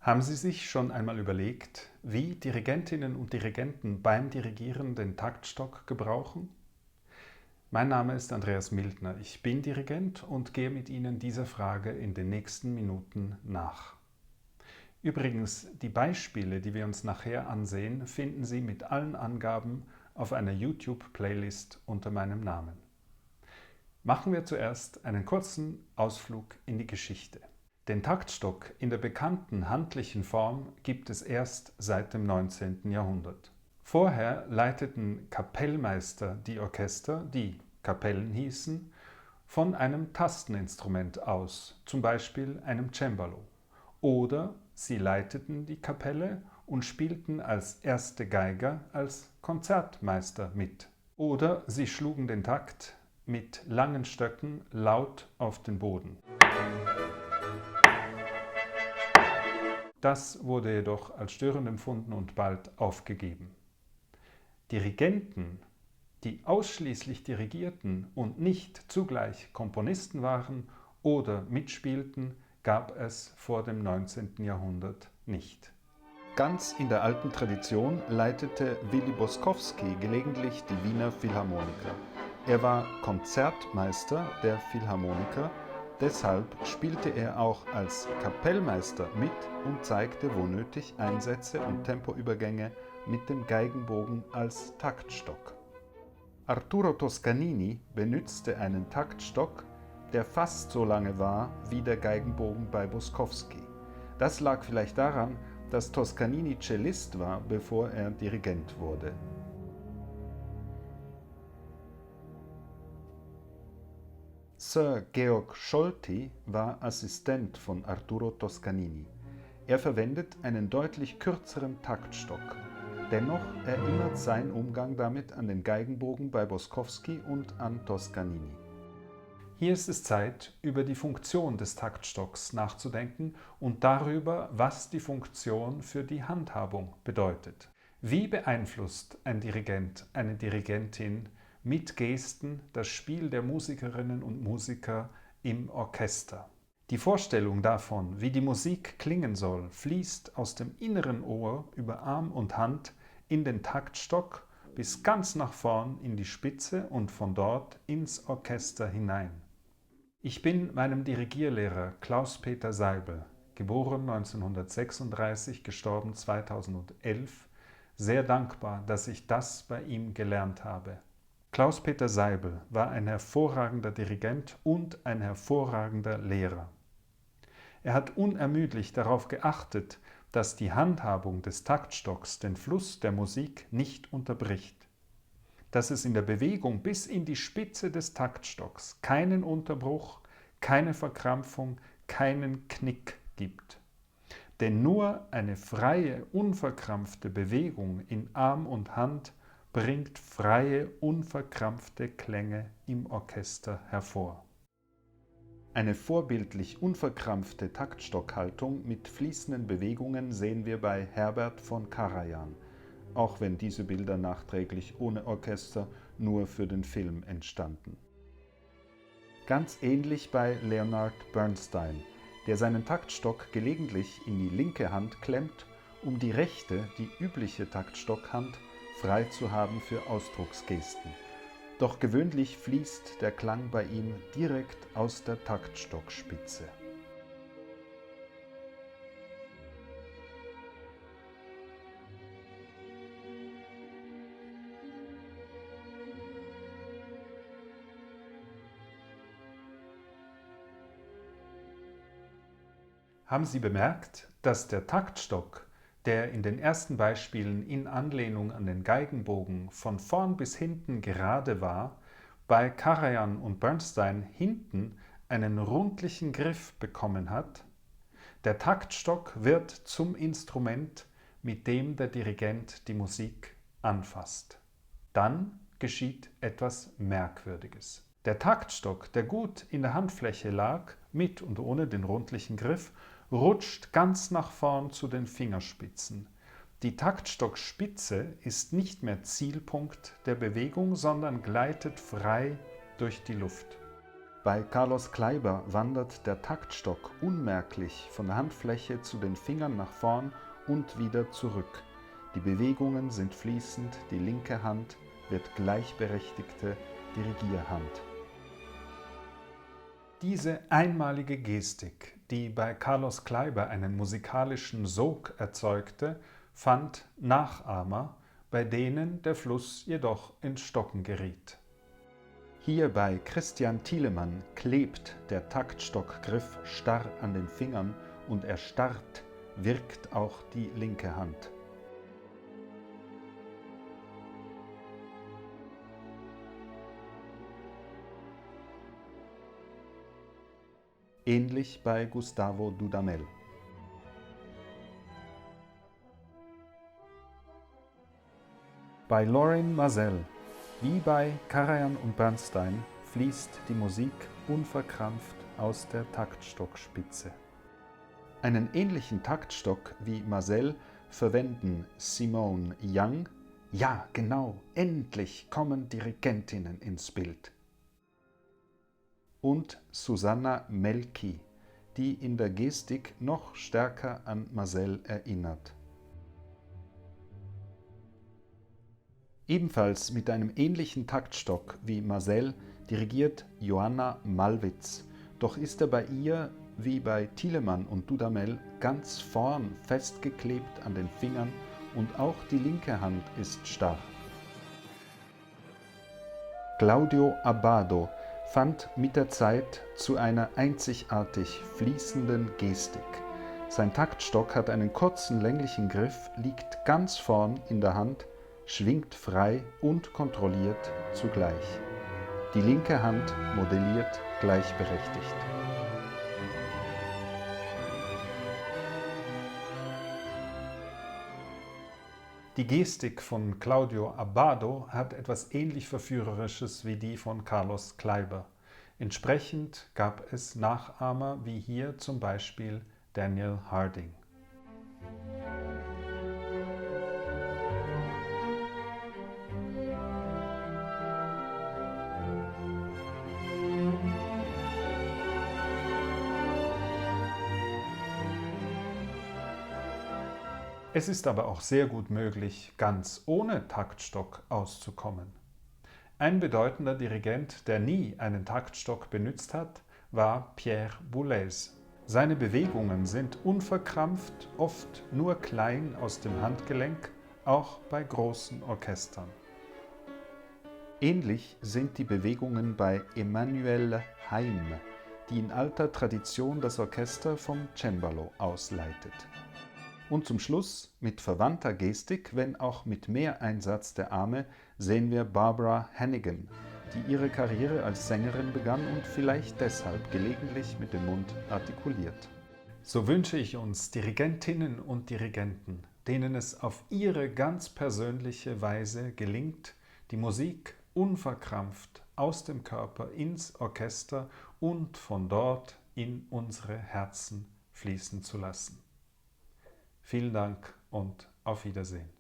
Haben Sie sich schon einmal überlegt, wie Dirigentinnen und Dirigenten beim Dirigieren den Taktstock gebrauchen? Mein Name ist Andreas Mildner, ich bin Dirigent und gehe mit Ihnen dieser Frage in den nächsten Minuten nach. Übrigens, die Beispiele, die wir uns nachher ansehen, finden Sie mit allen Angaben auf einer YouTube-Playlist unter meinem Namen. Machen wir zuerst einen kurzen Ausflug in die Geschichte. Den Taktstock in der bekannten handlichen Form gibt es erst seit dem 19. Jahrhundert. Vorher leiteten Kapellmeister die Orchester, die Kapellen hießen, von einem Tasteninstrument aus, zum Beispiel einem Cembalo. Oder sie leiteten die Kapelle und spielten als erste Geiger als Konzertmeister mit. Oder sie schlugen den Takt mit langen Stöcken laut auf den Boden. Das wurde jedoch als störend empfunden und bald aufgegeben. Dirigenten, die ausschließlich dirigierten und nicht zugleich Komponisten waren oder mitspielten, gab es vor dem 19. Jahrhundert nicht. Ganz in der alten Tradition leitete Willi Boskowski gelegentlich die Wiener Philharmoniker. Er war Konzertmeister der Philharmoniker, deshalb spielte er auch als Kapellmeister mit und zeigte wo nötig Einsätze und Tempoübergänge mit dem Geigenbogen als Taktstock. Arturo Toscanini benützte einen Taktstock, der fast so lange war wie der Geigenbogen bei Boskowski. Das lag vielleicht daran, dass Toscanini Cellist war, bevor er Dirigent wurde. Sir Georg Scholti war Assistent von Arturo Toscanini. Er verwendet einen deutlich kürzeren Taktstock. Dennoch erinnert sein Umgang damit an den Geigenbogen bei Boskowski und an Toscanini. Hier ist es Zeit, über die Funktion des Taktstocks nachzudenken und darüber, was die Funktion für die Handhabung bedeutet. Wie beeinflusst ein Dirigent, eine Dirigentin mit Gesten das Spiel der Musikerinnen und Musiker im Orchester? Die Vorstellung davon, wie die Musik klingen soll, fließt aus dem inneren Ohr über Arm und Hand in den Taktstock bis ganz nach vorn in die Spitze und von dort ins Orchester hinein. Ich bin meinem Dirigierlehrer Klaus-Peter Seibel, geboren 1936, gestorben 2011, sehr dankbar, dass ich das bei ihm gelernt habe. Klaus-Peter Seibel war ein hervorragender Dirigent und ein hervorragender Lehrer. Er hat unermüdlich darauf geachtet, dass die Handhabung des Taktstocks den Fluss der Musik nicht unterbricht, dass es in der Bewegung bis in die Spitze des Taktstocks keinen Unterbruch, keine Verkrampfung, keinen Knick gibt. Denn nur eine freie, unverkrampfte Bewegung in Arm und Hand bringt freie, unverkrampfte Klänge im Orchester hervor. Eine vorbildlich unverkrampfte Taktstockhaltung mit fließenden Bewegungen sehen wir bei Herbert von Karajan, auch wenn diese Bilder nachträglich ohne Orchester nur für den Film entstanden. Ganz ähnlich bei Leonard Bernstein, der seinen Taktstock gelegentlich in die linke Hand klemmt, um die rechte, die übliche Taktstockhand, frei zu haben für Ausdrucksgesten. Doch gewöhnlich fließt der Klang bei ihm direkt aus der Taktstockspitze. Haben Sie bemerkt, dass der Taktstock, der in den ersten Beispielen in Anlehnung an den Geigenbogen von vorn bis hinten gerade war, bei Karajan und Bernstein hinten einen rundlichen Griff bekommen hat? Der Taktstock wird zum Instrument, mit dem der Dirigent die Musik anfasst. Dann geschieht etwas Merkwürdiges. Der Taktstock, der gut in der Handfläche lag, mit und ohne den rundlichen Griff, rutscht ganz nach vorn zu den Fingerspitzen. Die Taktstockspitze ist nicht mehr Zielpunkt der Bewegung, sondern gleitet frei durch die Luft. Bei Carlos Kleiber wandert der Taktstock unmerklich von der Handfläche zu den Fingern nach vorn und wieder zurück. Die Bewegungen sind fließend, die linke Hand wird gleichberechtigte Dirigierhand. Diese einmalige Gestik, die bei Carlos Kleiber einen musikalischen Sog erzeugte, fand Nachahmer, bei denen der Fluss jedoch ins Stocken geriet. Hier bei Christian Thielemann klebt der Taktstockgriff starr an den Fingern und erstarrt wirkt auch die linke Hand. Ähnlich bei Gustavo Dudamel. Bei Lorin Maazel, wie bei Karajan und Bernstein, fließt die Musik unverkrampft aus der Taktstockspitze. Einen ähnlichen Taktstock wie Maazel verwenden Simone Young. Ja, genau, endlich kommen Dirigentinnen ins Bild. Und Susanna Melki, die in der Gestik noch stärker an Maazel erinnert. Ebenfalls mit einem ähnlichen Taktstock wie Maazel dirigiert Joanna Malwitz, doch ist er bei ihr, wie bei Thielemann und Dudamel, ganz vorn festgeklebt an den Fingern und auch die linke Hand ist starr. Claudio Abbado fand mit der Zeit zu einer einzigartig fließenden Gestik. Sein Taktstock hat einen kurzen länglichen Griff, liegt ganz vorn in der Hand, schwingt frei und kontrolliert zugleich. Die linke Hand modelliert gleichberechtigt. Die Gestik von Claudio Abbado hat etwas ähnlich Verführerisches wie die von Carlos Kleiber. Entsprechend gab es Nachahmer wie hier zum Beispiel Daniel Harding. Es ist aber auch sehr gut möglich, ganz ohne Taktstock auszukommen. Ein bedeutender Dirigent, der nie einen Taktstock benutzt hat, war Pierre Boulez. Seine Bewegungen sind unverkrampft, oft nur klein aus dem Handgelenk, auch bei großen Orchestern. Ähnlich sind die Bewegungen bei Emmanuelle Haim, die in alter Tradition das Orchester vom Cembalo ausleitet. Und zum Schluss, mit verwandter Gestik, wenn auch mit mehr Einsatz der Arme, sehen wir Barbara Hannigan, die ihre Karriere als Sängerin begann und vielleicht deshalb gelegentlich mit dem Mund artikuliert. So wünsche ich uns Dirigentinnen und Dirigenten, denen es auf ihre ganz persönliche Weise gelingt, die Musik unverkrampft aus dem Körper ins Orchester und von dort in unsere Herzen fließen zu lassen. Vielen Dank und auf Wiedersehen.